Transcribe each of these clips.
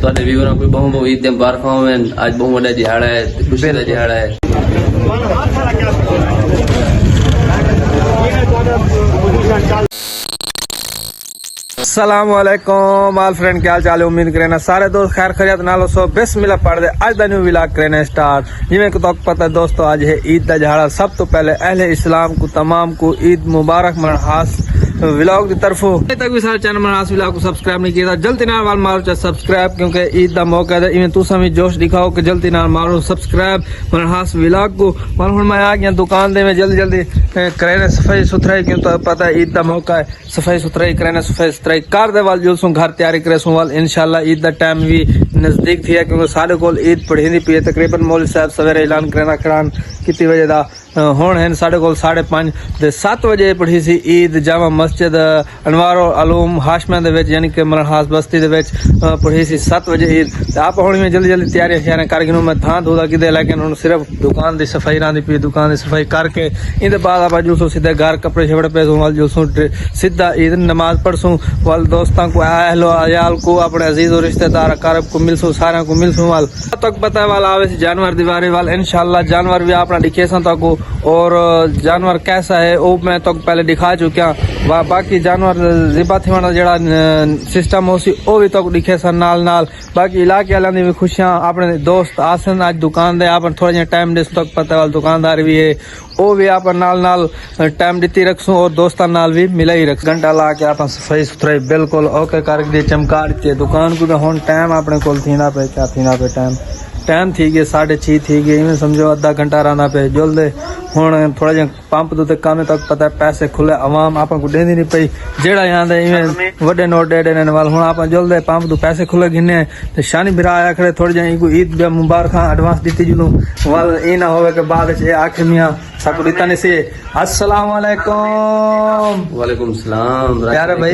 ਤੁਹਾਡੇ ਵੀਰਾਂ ਕੋਈ ਬਹੁਤ ਬਹੁਤ ਈਦ ਦੇ ਮੁਬਾਰਕਾਂ ਹੋਣ। ਅੱਜ ਬਹੁਤ ਵੱਡਾ ਦਿਹਾੜਾ ਹੈ, ਖੁਸ਼ੀ ਦਾ ਦਿਹਾੜਾ ਹੈ। अस्सलामुअलैकुम आल फ्रेंड, क्या हाल चाल है? उम्मीद करें सारे दोस्त खैर खैरियत नाल सो बिस्मिल्लाह पढ़ दे आज दा न्यू व्लॉग करें स्टार्ट। जिवें कि तो पता है दोस्तों, आज है ईद दा दिहाड़ा। सब तो पहले अहले इस्लाम को तमाम को ईद मुबारक मनहास व्लॉग की तरफों। अभी तक भी सारे चैनल मनहास व्लॉग को सब्सक्राइब नहीं किया जल्दी नाल वाल मारो चाहे सब्सक्राइब, क्योंकि ईद दा मौका है। इवें तुसा भी जोश दिखाओ कि जल्दी नाल मारो सब्सक्राइब मनहास व्लॉग को। और हुण मैं आ गया दुकान दे में जल्दी जल्दी करें सफाई सुथराई, क्यों तो पता है ईद दा मौका है। सफाई सुथराई करें, सफाई सुथराई कर दे वाल जुलसूं घर तैयारी करे सूं वाल इंशाल्लाह ईद दा टाइम भी नजदीक थी है, क्योंकि सारे कोल ईद पढ़ी पी है। तकरीबन मौलवी साहब सवेरे ऐलान करना करान कितनी बजे दा हुण है साढ़े कोल 5:30 ते 7 बजे पढ़ी सी ईद जामा मस्जिद अनवारो अलूम हाशमा दे विच, यानी कि मनहास बस्ती दे विच पढ़ी सी 7 बजे ईद। ते आप हुण में जल्दी जल्दी तैयारी शैयारी कर गिनूं मैं थां धोदा किदे, लेकिन हुण सिर्फ दुकान दी सफाई रांदी पी। दुकान दी सफाई करके इंदे बाद आप जुलसूं सीधे घर कपड़े शपड़े पेसूं वाल जुलसूं सीधा ईद नमाज पढ़सूं वाल दोस्तां को अहलो अयाल को अपने अजीज और रिश्तेदार अकारब को मिलसूं, सारा को मिलसूं वाल। तक पता वाल आवे सी जानवर दीवारे वाल इंशाल्लाह जानवर भी अपना दिखे सा तक, और जानवर कैसा है वो मैं तो पहले दिखा चुका। बाकी जानवर ज़िबा थी जड़ा सिस्टम हो सी वो भी तो दिखे सा नाल नाल। बाकी इलाके वालों की भी खुशियां अपने दोस्त आसन आज दुकान दे आप थोड़ा जिहा टाइम दे तक पता वाल दुकानदार भी है वो भी आप नाल नाल टाइम दिती रखसूं और दोस्तों नाल भी मिला ही रख। घंटा ला के आप सफाई सुथराई बिल्कुल ओके करके चमका दी दुकान को। हुण टाइम अपने कोल थीना पे क्या थीना पे टाइम थी गए 6:30 थी गए, इवें समझो अद्धा घंटा रहना पे जुलदे। हुण थोड़ा जिहा पंप दे काम तक पता है पैसे खुले आवाम आप को देंदी नहीं पई, जेड़ा यहाँ दे इवें वड्डे नोट दे देने वाल। हुण आप जुलदे पंप दो पैसे खुले गिने ते शानी बिरा आया खड़े थोड़ी जिहा इको ईद दे मुबारक एडवांस दिती जुलूं वाल। ई ना होवे के बाद ए आखे मियां साकू दिता ने से अस्सलाम वालेकुम। वालेकुम सलाम यार भाई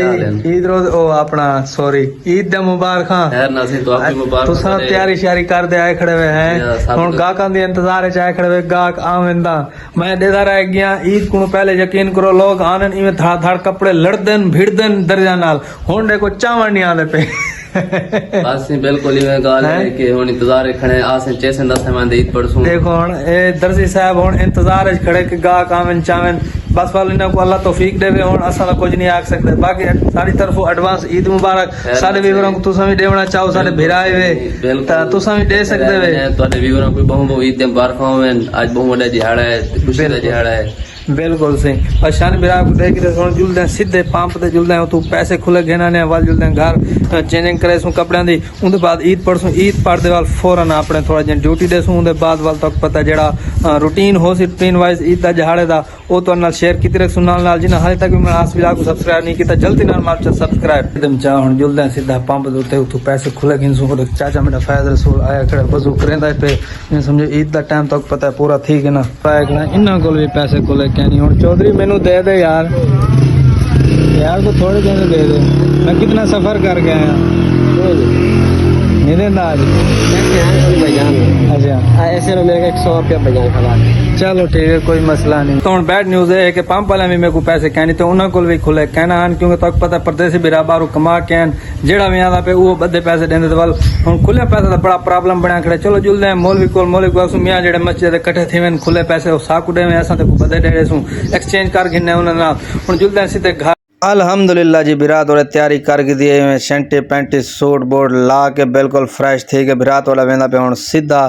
ईद रोज ओ अपना सॉरी ईद दे मुबारक। खैर नासी तो आपकी मुबारक। तुसा तैयारी श्यारी कर दे आए खड़े हुए हैं, हुण गाहकां दे इंतजार च आए खड़े हुए। गाहक आवेंदा मैं देदा रह गया ईद को पहले यकीन करो लोग आनन इवें धड़ धड़ कपड़े लड़दन भिड़दन दर्जा नाल। हुण देखो चावण नहीं आंदे पे बस बिल्कुल इवें गाल है कि हुण इंतजार खड़े आसे चेसन दस मैं ईद पढ़सूं। देखो हुण ए दर्जी साहब हुण इंतजार च खड़े कि गाहक आवन चावन। बस वाल इन्हां को अल्लाह तौफीक देवे। हुण असां कुछ नहीं आख सकदे। बाकी साडी तरफों एडवांस ईद मुबारक। साडे वीवरां को तुसां भी देवना चाहो, साडे भिराए वे ता तुसां भी दे सकदे वे। ਤੁਹਾਡੇ ਵੀਰਾਂ ਕੋਈ ਬਹੁਤ ਬਹੁਤ ईद ਦੇ मुबारਕਾਂ ਹੋਣ। ਅੱਜ ਬਹੁਤ ਵੱਡਾ ਦਿਹਾੜਾ ਹੈ, ਖੁਸ਼ੀ ਦਾ ਦਿਹਾੜਾ ਹੈ। बिल्कुल सही। और शान बिरा को देख रहे हुण जुलदे सीधे पंप ते जुलदे तू पैसे खुले घेना ने वाल जुलदे घर चेंजिंग करे सु कपड़ियां दी। उनदे बाद ईद पढ़सू ईद पढ़दे वाल फौरन अपने थोड़ा जिहा ड्यूटी देसू। उनदे बाद वाल तक पता जेड़ा रूटीन हो सी रूटीन वाइज ईद दा दिहाड़े दा ओ तो नाल शेयर कीती रख सुनाल नाल। जिन्हां हाले तक भी मैं आस विला को सब्सक्राइब नहीं कीता जल्दी नाल मार चा सब्सक्राइब एकदम चा। हुण जुलदे सीधा पंप दे उत्ते तू पैसे खुले गिन सु। चाचा मेरा फैज रसूल आया खड़े वजू करेंदा पे समझो ईद दा टाइम तक पता है पूरा थी गया ना। इन्हां कोल भी पैसे खुले कहनी। हुण चौधरी मैनू दे दे यार को थोड़े दिन दे दे। मैं कितना सफर कर गया नहीं देना आज। अच्छा ऐसे मेरे 100 रुपया बजान खड़ा। चलो ठीक है कोई मसला नहीं। तो बैड न्यूज है कि पंप वाले भी मेरे को पैसे कहनी तो उन्होंने को भी खुले कहना आन, क्योंकि तक पता परदेसी बिरा बारू कमा के जेड़ा भी आता पे वो बदे पैसे देंदे वाल। हुण खुले पैसे का बड़ा प्रॉब्लम बनया खड़े। चलो जुलदे मौलवी को मियाँ जेड़े मस्जिद इकट्ठे थी वे खुले पैसे साकू दे में असां ते बदे डेड़े सू एक्सचेंज कर गिने उन्होंने नाल। हुण जुलदे सीधे घर अल्हम्दुलिल्लाह जी बिरात वाले तैयारी करके दिए में शंटे पैंटी सूट बोर्ड ला के बिल्कुल फ्रेश थी के बिरात वाला वेंदा पे। हुण सीधा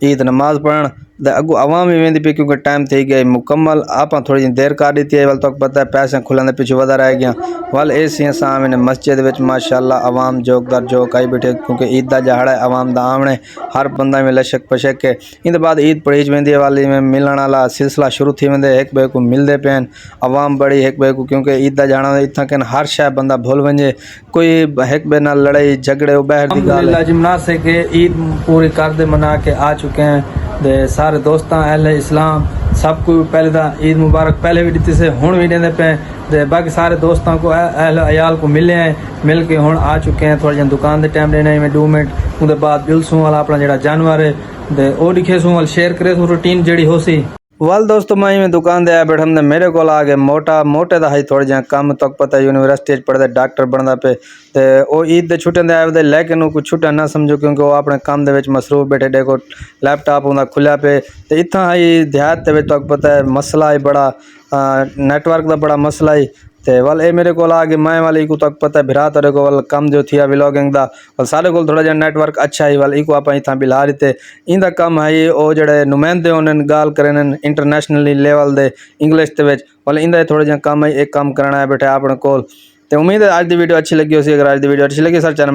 ईद नमाज पढ़न अगू आवाम भी वेंदी पे, क्योंकि टाइम थी गया मुकम्मल। आप थोड़ी देर कर दी थी वाल तक पता है पैसे खुलन दे पीछे वधा रह गया वाल। ऐसी सामने मस्जिद विच माशाअल्लाह आवाम जोकदार जोक आई बैठे, क्योंकि ईद दा दिहाड़ा है आवाम दा आमने हर बंदा में लशक पशक के। इन बाद ईद पढ़ी वेंदी वाली में मिलण वाला सिलसिला शुरू थी वेंदे। एक बे को मिलदे पेन आवाम बड़ी एक बे को, क्योंकि ईद दा दिहाड़ा इतना कि हर शय बंदा भूल वंजे कोई एक बे नाल लड़ाई झगड़े बाहर दी गल है। जिमना से के ईद पूरी कर दे मना के आ चुके हैं दे सारे दोस्तां अहले इस्लाम सबको पहले दा ईद मुबारक पहले भी दी से हुण भी देंदे पे। ते बाकी सारे दोस्तों को अहल अयाल को मिले हैं, मिल के हुण आ चुके हैं। थोड़ा जिहा दुकान दे टाइम देना में 2 मिनट उनके बाद जुलसूं वाला अपना जेड़ा जानवर है ते ओ दिखे सूं वाल शेयर करे सू रूटीन जेड़ी हो सी वल दोस्तों मैं इवें दुकान दे आया बैठा हमने मेरे को आ गए मोटे दा है थोड़े जहाँ कम तक पता यूनिवर्सिटी पढ़ते डॉक्टर बनता पे ते वो ईद दे छुट्टियां दे आए लेकिन कुछ छुट्टियां ना समझो क्योंकि वो अपने काम दे विच मसरूफ बैठे देखो लैपटॉप उनका खुलिया पे ते इत्थां ही देहात दे विच तक पता है मसला है बड़ा नेटवर्क का बड़ा मसला है ते वल ए मेरे को आ गए मैं वाली को तक पता है भिरा तेरे को वल कम जो थी व्लॉगिंग दा वल सारे को थोड़ा जहा नेटवर्क अच्छा है वल इको आप इतना बिला रही थे इंदा कम है वो जड़े नुमाइंदे उन्हें गाल करें इंटरनेशनली लेवल दे इंग्लिश दे विच वल इंदा थोड़ा जहा कम है एक काम करना है बैठे अपने कोल ते उम्मीद है आज की वीडियो अच्छी लगी हो अगर आज की वीडियो अच्छी लगी सर चैनल